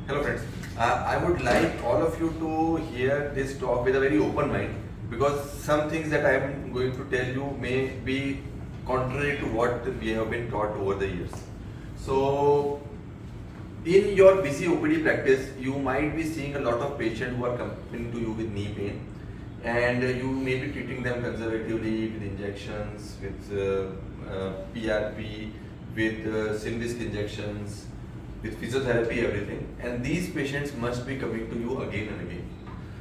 Hello friends, I would like all of you to hear this talk with a very open mind because some things that I am going to tell you may be contrary to what we have been taught over the years. So, in your busy OPD practice, you might be seeing a lot of patients who are coming to you with knee pain, and you may be treating them conservatively with injections, with PRP, with Synvisc injections, with physiotherapy, everything, and these patients must be coming to you again and again.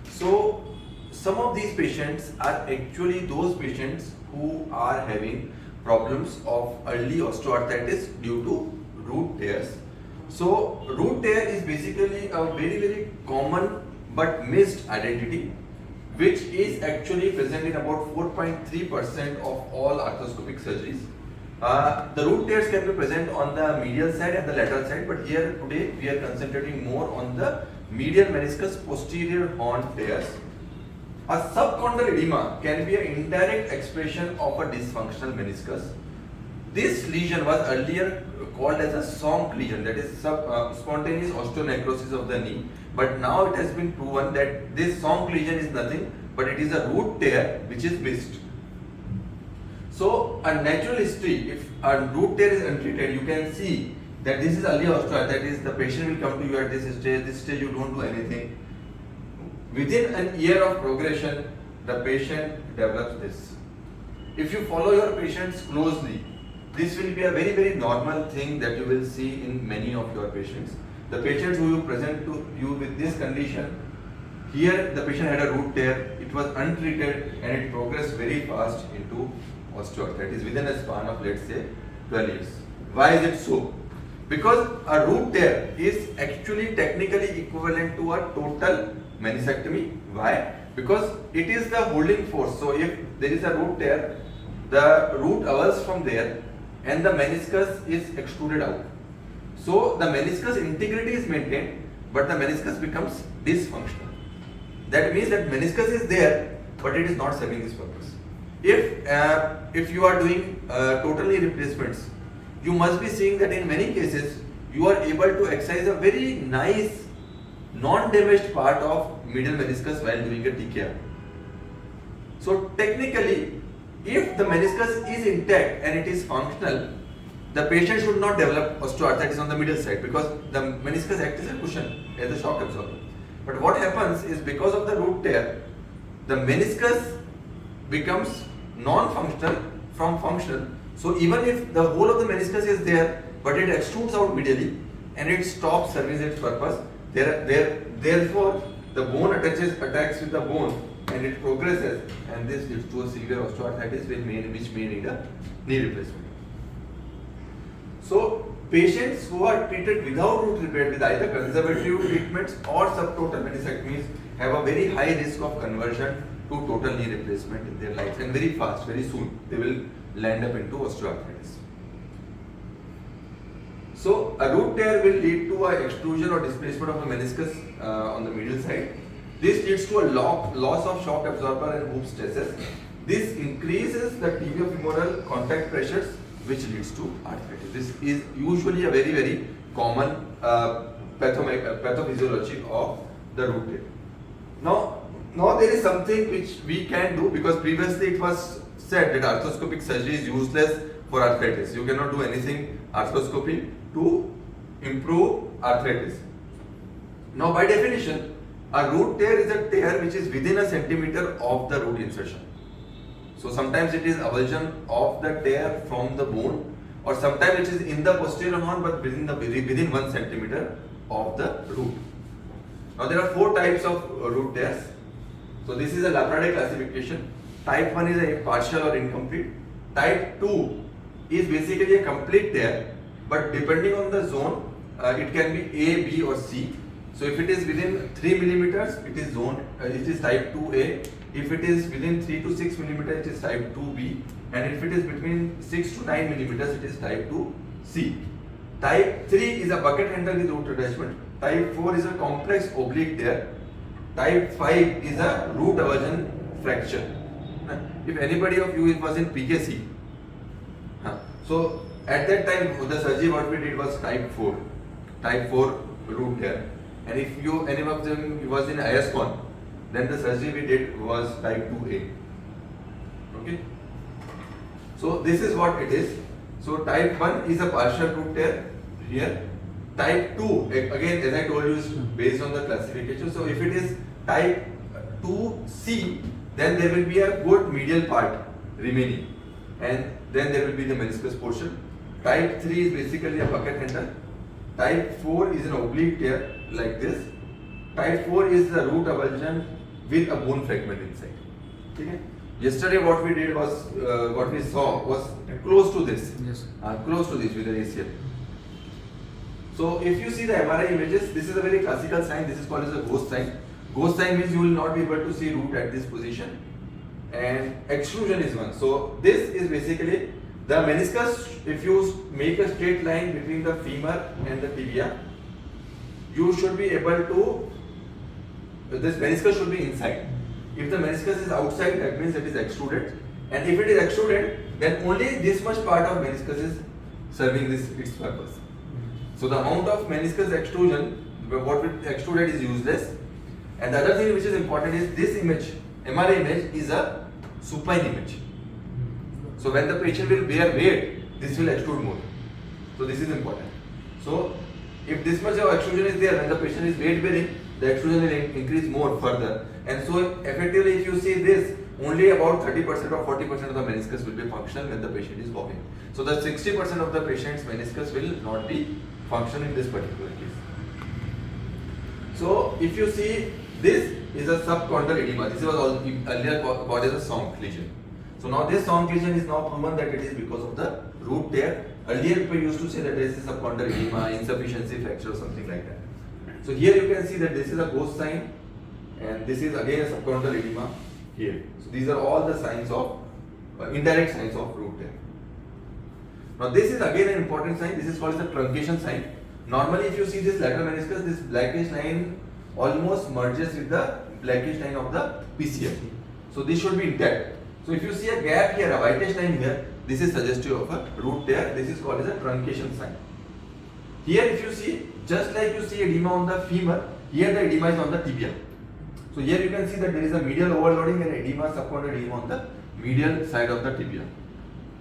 So some of these patients are actually those patients who are having problems of early osteoarthritis due to root tears. So root tear is basically a very common but missed identity, which is actually present in about 4.3% of all arthroscopic surgeries. The root tears can be present on the medial side and the lateral side, but here today we are concentrating more on the medial meniscus posterior horn tears. A subchondral edema can be an indirect expression of a dysfunctional meniscus. This lesion was earlier called as a SONC lesion, that is spontaneous osteonecrosis of the knee, but now it has been proven that this SONC lesion is nothing but it is a root tear which is missed. So a natural history, if a root tear is untreated, you can see that this is early osteoarthritis, that is the patient will come to you at this stage you don't do anything. Within an year of progression, the patient develops this. If you follow your patients closely, this will be a very normal thing that you will see in many of your patients. The patients who you present to you with this condition, here the patient had a root tear, it was untreated and it progressed very fast into osteoarthritis within a span of, let's say, 12 years. Why is it so? Because a root tear is actually technically equivalent to a total meniscectomy. Why? Because it is the holding force. So if there is a root tear, the root avulses from there and the meniscus is extruded out. So the meniscus integrity is maintained, but the meniscus becomes dysfunctional. That means that meniscus is there, but it is not serving this purpose. If you are doing total knee replacements, you must be seeing that in many cases you are able to excise a very nice non-damaged part of medial meniscus while doing a TKR. So technically, if the meniscus is intact and it is functional, the patient should not develop osteoarthritis on the medial side because the meniscus acts as a cushion, as a shock absorber. But what happens is because of the root tear, the meniscus becomes non-functional from functional. So even if the whole of the meniscus is there, but it extrudes out medially and it stops serving its purpose, therefore the bone attacks with the bone and it progresses, and this leads to a severe osteoarthritis which may need a knee replacement. So patients who are treated without root repair with either conservative treatments or subtotal meniscectomies have a very high risk of conversion to total knee replacement in their lives, and very fast, very soon they will land up into osteoarthritis. So a root tear will lead to a extrusion or displacement of the meniscus on the medial side. This leads to a loss of shock absorber and hoop stresses. This increases the tibiofemoral contact pressures, which leads to arthritis. This is usually a very common pathophysiology of the root tear. Now there is something which we can do, because previously it was said that arthroscopic surgery is useless for arthritis. You cannot do anything arthroscopy to improve arthritis. Now by definition, a root tear is a tear which is within a centimeter of the root insertion. So sometimes it is avulsion of the tear from the bone, or sometimes it is in the posterior horn but within 1 centimeter of the root. Now there are 4 types of root tears. So this is a Labrade classification. Type 1 is a partial or incomplete. Type 2 is basically a complete tear, but depending on the zone, it can be A, B or C. So if it is within 3 millimeters, it is type 2A. If it is within 3 to 6 millimeters, it is type 2B. And if it is between 6 to 9 millimeters, it is type 2C. Type 3 is a bucket handle with root attachment. Type 4 is a complex oblique tear. Type 5 is a root avulsion fracture. If anybody of you was in PKC, so at that time the surgery what we did was type 4 root tear. And if any of them was in ISCON, then the surgery we did was type 2A. Okay. So this is what it is. So type 1 is a partial root tear here. Type 2, again as I told you, is based on the classification. So if it is type 2C, then there will be a good medial part remaining, and then there will be the meniscus portion. Type 3 is basically a bucket handle. Type 4 is an oblique tear like this. Type 4 is the root avulsion with a bone fragment inside. Okay? Yesterday what we did was, what we saw was close to this. Yes. Close to this with an ACL. So if you see the MRI images, this is a very classical sign. This is called as a ghost sign. Ghost sign means you will not be able to see root at this position. And extrusion is one. So this is basically the meniscus. If you make a straight line between the femur and the tibia, you should be able to, this meniscus should be inside. If the meniscus is outside, that means it is extruded. And if it is extruded, then only this much part of meniscus is serving its purpose. So the amount of meniscus extrusion, what we extruded, is useless. And the other thing which is important is this image, MRI image, is a supine image. So when the patient will bear weight, this will extrude more. So this is important. So if this much of extrusion is there, when the patient is weight bearing, the extrusion will increase more further. And so effectively, if you see this, only about 30% or 40% of the meniscus will be functional when the patient is walking. So the 60% of the patient's meniscus will not be functional in this particular case. So if you see, this is a subchondral edema. This was earlier called as a Sonk lesion. So now this Sonk lesion is now proven that it is because of the root tear. Earlier people used to say that this is subchondral edema, insufficiency fracture or something like that. So here you can see that this is a ghost sign, and this is again a subchondral edema here. So these are all the signs of indirect signs of root tear. Now this is again an important sign. This is called the truncation sign. Normally if you see this lateral meniscus, this blackish line almost merges with the blackish line of the PCL. So this should be intact. So if you see a gap here, a whitish line here, this is suggestive of a root tear. This is called as a truncation sign. Here if you see, just like you see edema on the femur, here the edema is on the tibia. So here you can see that there is a medial overloading and edema, subchondral edema on the medial side of the tibia.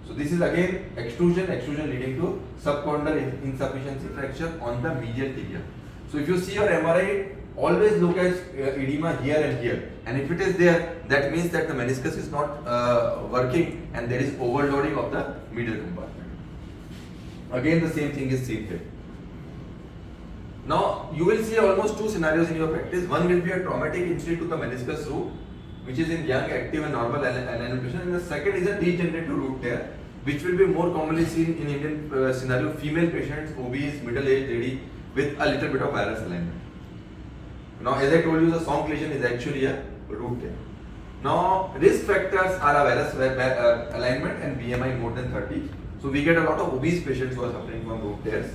So this is again extrusion leading to subchondral insufficiency fracture on the medial tibia. So if you see your MRI, always look at edema here and here. And if it is there, that means that the meniscus is not working and there is overloading of the medial compartment. Again the same thing is seen here. Now you will see almost two scenarios in your practice. One will be a traumatic injury to the meniscus root, which is in young, active and normal alignment patient, and the second is a degenerative root tear, which will be more commonly seen in Indian scenario, female patients, obese, middle-aged lady with a little bit of varus alignment. Now as I told you, the Sonk lesion is actually a root tear. Now risk factors are a varus alignment and BMI more than 30. So we get a lot of obese patients who are suffering from root tears.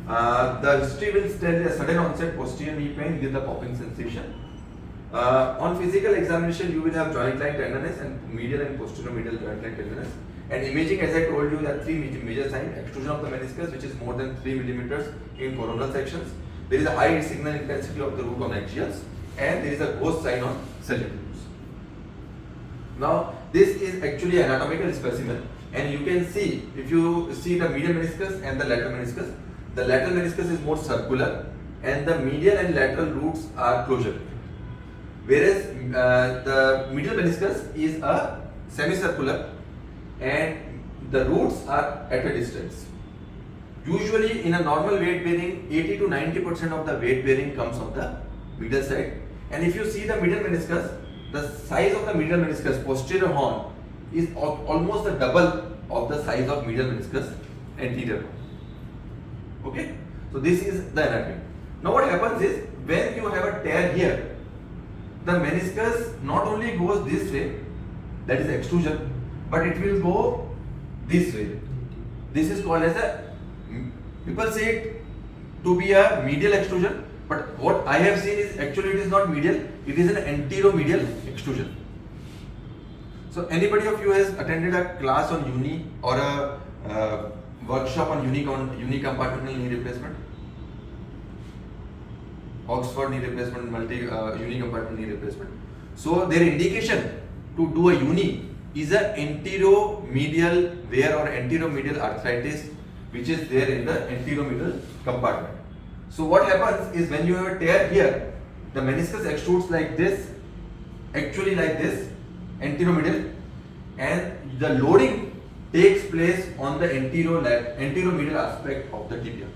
The history will tell a sudden onset posterior knee pain with the popping sensation. On physical examination, you will have joint line tenderness and medial and posterior medial joint line tenderness. And imaging, as I told you, there are three major signs: extrusion of the meniscus, which is more than 3 millimeters in coronal sections. There is a high signal intensity of the root on axials, and there is a ghost sign on sagittarius. Now, this is actually an anatomical specimen, and you can see, if you see the medial meniscus and the lateral meniscus, the lateral meniscus is more circular, and the medial and lateral roots are closer. Whereas the medial meniscus is a semicircular, and the roots are at a distance. Usually in a normal weight bearing, 80 to 90% of the weight bearing comes on the medial side. And if you see the medial meniscus, the size of the medial meniscus, posterior horn, is almost the double of the size of medial meniscus, anterior horn. Okay? So this is the anatomy. Now what happens is, when you have a tear here, the meniscus not only goes this way, that is extrusion, but it will go this way. This is called as a, people say it to be a medial extrusion, but what I have seen is actually it is not medial, it is an anteromedial extrusion. So anybody of you has attended a class on uni or a workshop on unicompartmental knee replacement? Oxford knee replacement, uni compartment knee replacement. So their indication to do a uni is a anteromedial wear or anteromedial arthritis which is there in the anteromedial compartment. So what happens is when you have a tear here, the meniscus extrudes like this, actually like this, anteromedial, and the loading takes place on the anteromedial aspect of the tibia.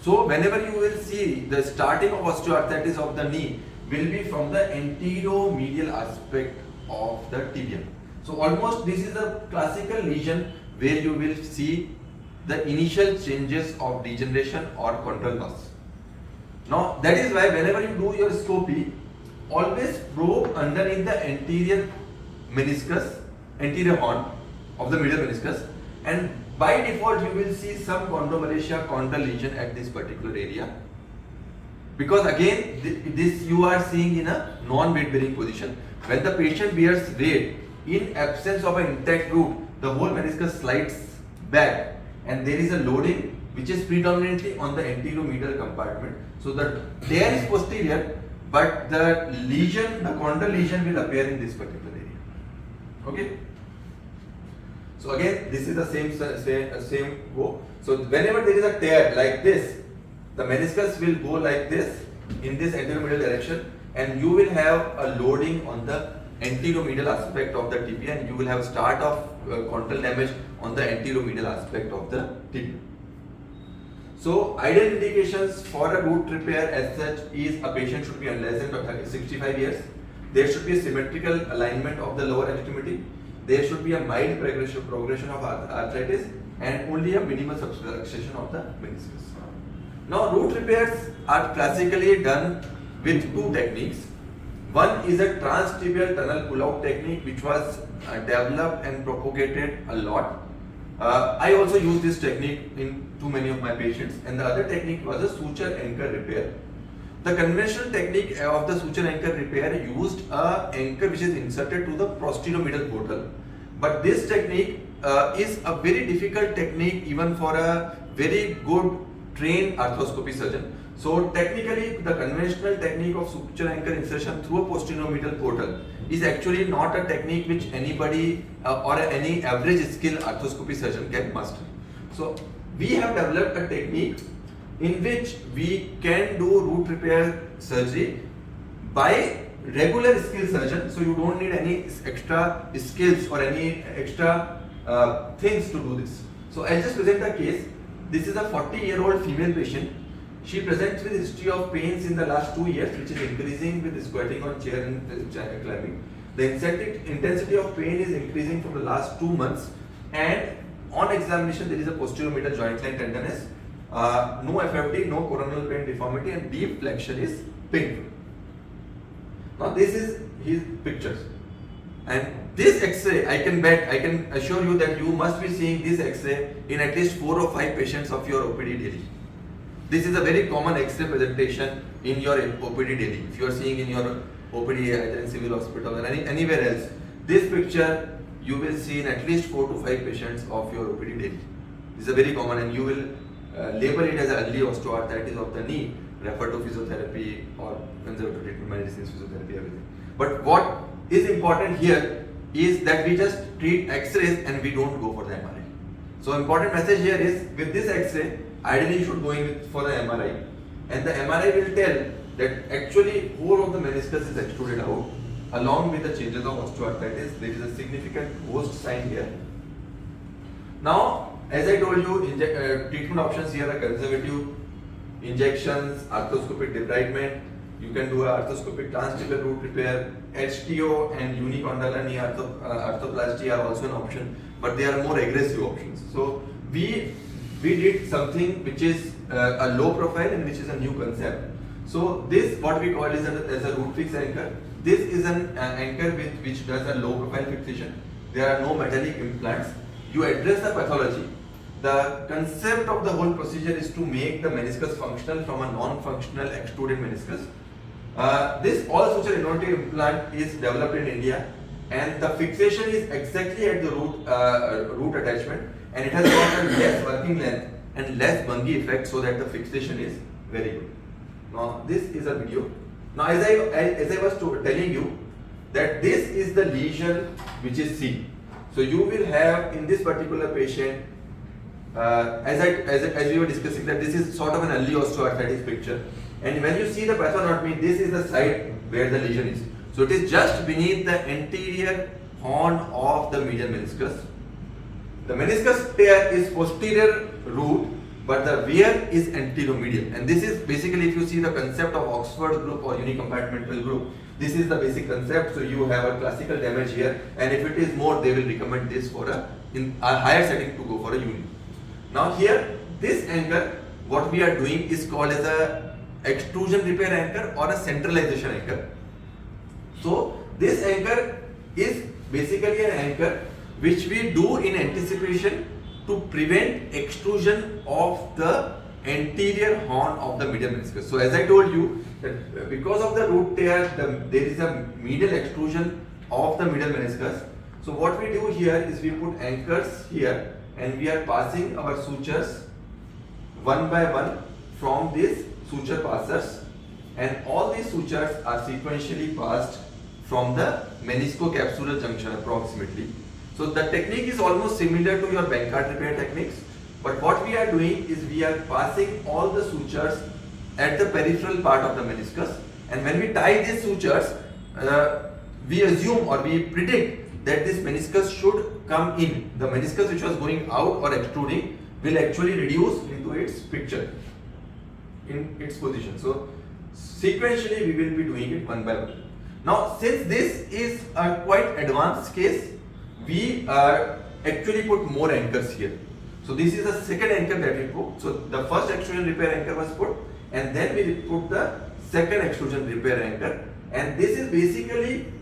So whenever you will see the starting of osteoarthritis of the knee will be from the anteromedial aspect of the tibia. So almost this is a classical lesion where you will see the initial changes of degeneration or chondral loss. Now that is why whenever you do your scopy, always probe underneath the anterior meniscus, anterior horn of the medial meniscus, and by default you will see some chondromalacia chondral lesion at this particular area, because again this you are seeing in a non-weight bearing position. When the patient bears weight, in absence of an intact root, the whole meniscus slides back and there is a loading which is predominantly on the anteromedial compartment. So the tear is posterior, but the lesion, the chondral lesion will appear in this particular area. Okay. So again, this is the same go. So whenever there is a tear like this, the meniscus will go like this in this anteromedial direction, and you will have a loading on the anteromedial aspect of the tibia, and you will have start of chondral damage on the anteromedial aspect of the tibia. So ideal indications for a root repair as such is a patient should be less than 65 years. There should be a symmetrical alignment of the lower extremity. There should be a mild progression of arthritis and only a minimal subluxation of the meniscus. Now root repairs are classically done with two techniques. One is a transtibial tunnel pull-out technique which was developed and propagated a lot. I also use this technique in too many of my patients, and the other technique was a suture anchor repair. The conventional technique of the suture anchor repair used a anchor which is inserted to the posteromedial portal, but this technique is a very difficult technique even for a very good trained arthroscopy surgeon. So technically the conventional technique of suture anchor insertion through a posteromedial portal is actually not a technique which anybody or any average skilled arthroscopy surgeon can master. So we have developed a technique in which we can do root repair surgery by regular skilled surgeon, so you don't need any extra skills or any extra things to do this. So I'll just present a case. This is a 40-year-old female patient. She presents with history of pains in the last 2 years, which is increasing with squatting on chair and climbing. The intensity of pain is increasing from the last 2 months, and on examination there is a posteromedial joint line tenderness, no FFD, no coronal pain deformity, and deep flexion is painful. Now this is his pictures, and this X-ray I can assure you that you must be seeing this X-ray in at least 4 or 5 patients of your OPD daily. This is a very common X-ray presentation in your OPD daily. If you are seeing in your OPD either in civil hospital or anywhere else, this picture you will see in at least 4 to 5 patients of your OPD daily. This is a very common, and you will label it as early osteoarthritis of the knee, refer to physiotherapy or conservative treatment medicines, physiotherapy, everything. But what is important here is that we just treat X-rays and we don't go for the MRI. So important message here is, with this X-ray, ideally you should go in for the MRI, and the MRI will tell that actually whole of the meniscus is extruded out along with the changes of osteoarthritis. There is a significant host sign here. Now, as I told you, treatment options here are conservative injections, arthroscopic debridement. You can do a arthroscopic transtibial root repair. HTO and unicondylar knee arthroplasty are also an option, but they are more aggressive options. So we did something which is a low profile and which is a new concept. So this, what we call is as a root fix anchor. This is an anchor which does a low profile fixation. There are no metallic implants. You address the pathology. The concept of the whole procedure is to make the meniscus functional from a non-functional extruded meniscus. This all suture innovative implant is developed in India, and the fixation is exactly at the root attachment, and it has got a less working length and less Bungee effect, so that the fixation is very good. Now this is a video. Now as I was telling you that this is the lesion which is seen. So you will have in this particular patient, as we were discussing, that this is sort of an early osteoarthritis picture, and when you see the pathanatomy, this is the side where the lesion is. So it is just beneath the anterior horn of the medial meniscus. The meniscus tear is posterior root, but the wear is anteromedial. And this is basically, if you see the concept of Oxford group or unicompartmental group, this is the basic concept. So you have a classical damage here, and if it is more, they will recommend this for in a higher setting to go for a uni. Now here, this anchor, what we are doing is called as a extrusion repair anchor or a centralization anchor. So this anchor is basically an anchor which we do in anticipation to prevent extrusion of the anterior horn of the medial meniscus. So as I told you that because of the root tear, there is a medial extrusion of the medial meniscus. So what we do here is we put anchors here, and we are passing our sutures one by one from these suture passers, and all these sutures are sequentially passed from the meniscocapsular junction approximately. So the technique is almost similar to your Bankart repair techniques, but what we are doing is we are passing all the sutures at the peripheral part of the meniscus, and when we tie these sutures, we assume or we predict that this meniscus should come in. The meniscus which was going out or extruding will actually reduce into its picture, in its position. So sequentially we will be doing it one by one. Now since this is a quite advanced case, we actually put more anchors here. So this is the second anchor that we put. So the first extrusion repair anchor was put, and then we put the second extrusion repair anchor. And this is basically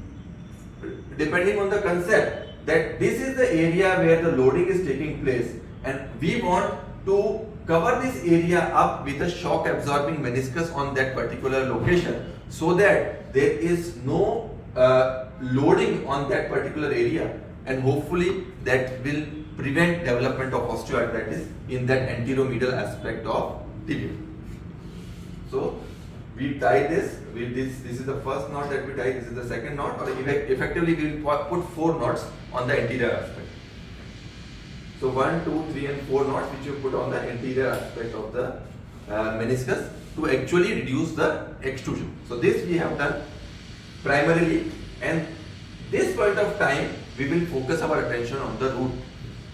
depending on the concept that this is the area where the loading is taking place, and we want to cover this area up with a shock absorbing meniscus on that particular location, so that there is no loading on that particular area, and hopefully that will prevent development of osteoarthritis in that anteromedial aspect of tibia. So we tie this with this. This is the first knot that we tie. This is the second knot, or effectively we will put 4 knots on the anterior aspect. So 1, 2, 3, and 4 knots which you put on the anterior aspect of the meniscus to actually reduce the extrusion. So this we have done primarily, and this point of time we will focus our attention on the root.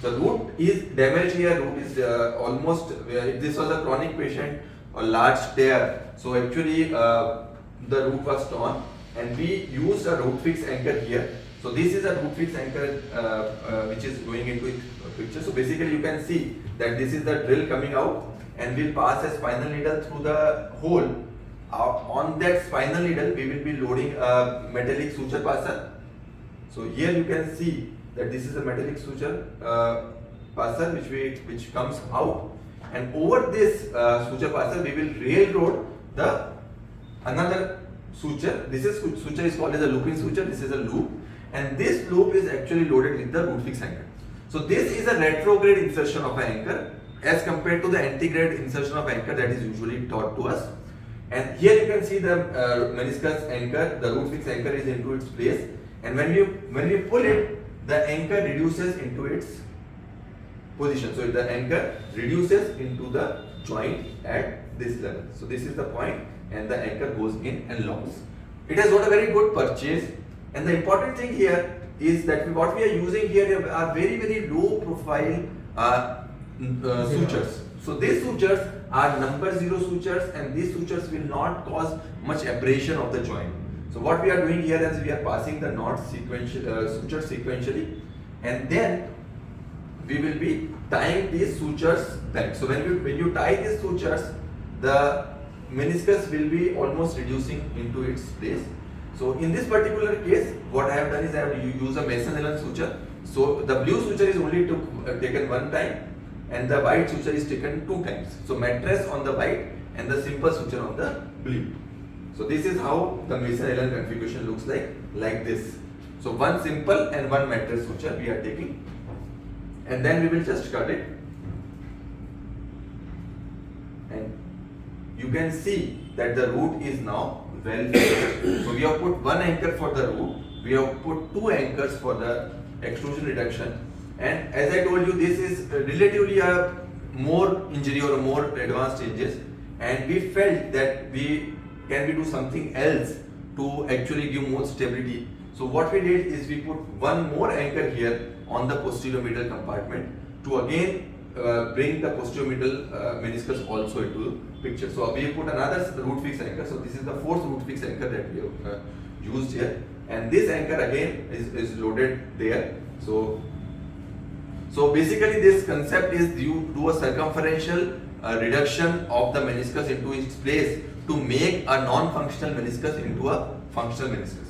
The root is damaged here. Root is almost, if this was a chronic patient, a large tear. So actually the root was torn, and we used a root fix anchor here. So this is a root fix anchor which is going into its picture. So basically you can see that this is the drill coming out, and we'll pass a spinal needle through the hole. On that spinal needle we will be loading a metallic suture passer. So here you can see that this is a metallic suture passer which comes out, and over this suture passer we will railroad another suture. This suture is called as a looping suture. This is a loop, and this loop is actually loaded with the root fix anchor. So this is a retrograde insertion of an anchor as compared to the antegrade insertion of anchor that is usually taught to us. And here you can see the meniscus anchor, the root fix anchor is into its place, and when we pull it, the anchor reduces into its position. So the anchor reduces into the joint at this level. So this is the point, and the anchor goes in and locks. It has got a very good purchase, and the important thing here is that what we are using here are very, very low profile sutures. So these sutures are number 0 sutures, and these sutures will not cause much abrasion of the joint. So what we are doing here is we are passing the knots sutures sequentially, and then we will be tying these sutures back. So when you tie these sutures, the meniscus will be almost reducing into its place. So in this particular case, what I have done is I have used a Mason-Allen suture. So the blue suture is only taken one time, and the white suture is taken 2 times. So mattress on the white and the simple suture on the blue. So this is how the Mason-Allen configuration looks like this. So one simple and one mattress suture we are taking, and then we will just cut it, and you can see that the root is now well fixed. So we have put one anchor for the root, we have put two anchors for the extrusion reduction, and as I told you, this is relatively a more injury or a more advanced changes, and we felt that we do something else to actually give more stability. So what we did is we put one more anchor here on the posterior medial compartment to again bring the posterior medial meniscus also into picture. So we put another root fix anchor. So this is the fourth root fix anchor that we have used here, and this anchor again is loaded there. So basically this concept is you do a circumferential reduction of the meniscus into its place to make a non-functional meniscus into a functional meniscus.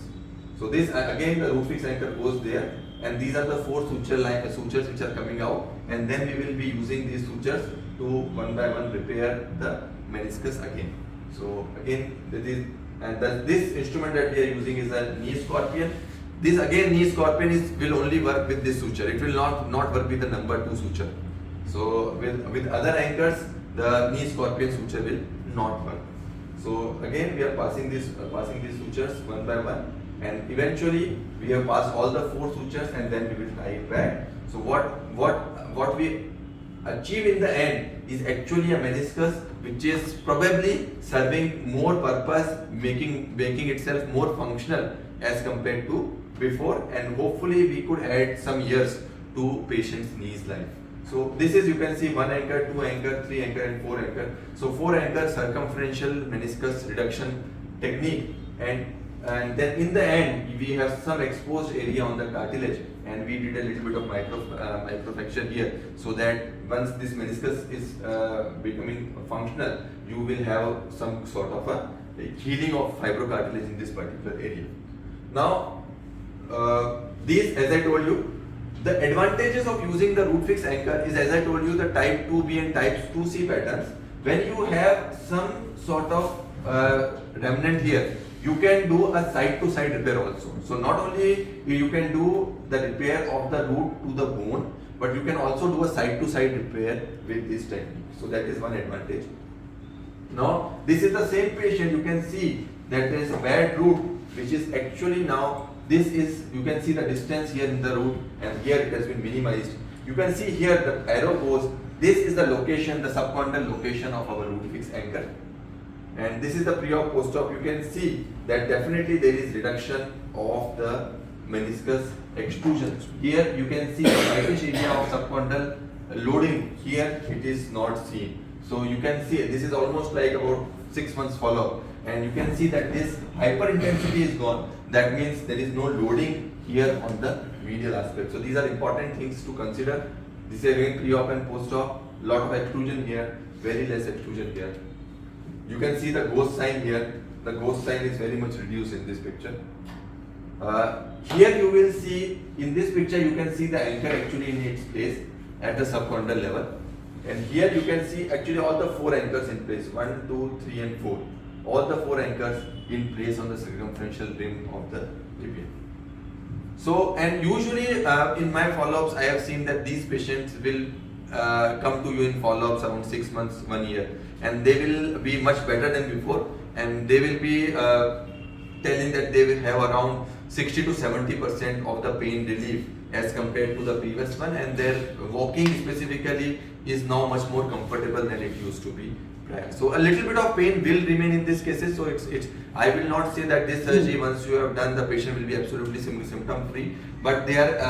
So this again the root fix anchor goes there, and these are the four sutures which are coming out, and then we will be using these sutures to one by one repair the meniscus again. So again this instrument that we are using is a knee scorpion. This again knee scorpion will only work with this suture. It will not work with the number 2 suture. So with other anchors, the knee scorpion suture will not work. So again we are passing these sutures one by one, and eventually we have passed all the 4 sutures, and then we will tie it back. So what we achieve in the end is actually a meniscus which is probably serving more purpose, making itself more functional as compared to before, and hopefully we could add some years to patient's knees life. So this is, you can see, 1 anchor, 2 anchor, 3 anchor and 4 anchor. So 4 anchor circumferential meniscus reduction technique, and then in the end we have some exposed area on the cartilage, and we did a little bit of microfracture here, so that once this meniscus is becoming functional, you will have some sort of a healing of fibrocartilage in this particular area. Now these, as I told you, the advantages of using the root fix anchor is, as I told you, the type 2B and type 2C patterns. When you have some sort of remnant here, you can do a side-to-side repair also. So not only you can do the repair of the root to the bone, but you can also do a side-to-side repair with this technique. So that is one advantage. Now this is the same patient. You can see that there is a bad root, which is actually now, this is, you can see the distance here in the root, and here it has been minimized. You can see here the arrow goes, this is the location, the subchondral location of our root fix anchor. And this is the pre-op post-op. You can see that definitely there is reduction of the meniscus extrusion. Here you can see the whitish area of subchondral loading. Here it is not seen. So you can see this is almost like about 6 months follow-up, and you can see that this hyper intensity is gone. That means there is no loading here on the medial aspect. So these are important things to consider. This is again pre-op and post-op. Lot of extrusion here, very less extrusion here. You can see the ghost sign here. The ghost sign is very much reduced in this picture. Here you will see, in this picture you can see the anchor actually in its place at the subchondral level. And here you can see actually all the 4 anchors in place, 1, 2, 3 and 4. All the 4 anchors in place on the circumferential rim of the tibia. So, and usually in my follow-ups I have seen that these patients will come to you in follow-ups around 6 months, 1 year, and they will be much better than before, and they will be telling that they will have around 60 to 70% of the pain relief as compared to the previous one, and their walking specifically is now much more comfortable than it used to be prior. So a little bit of pain will remain in these cases. So it's I will not say that this surgery, once you have done, the patient will be absolutely symptom free, but they are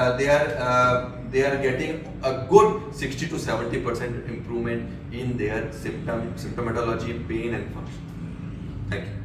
getting a good 60 to 70% improvement in their symptomatology, pain and function. Thank you.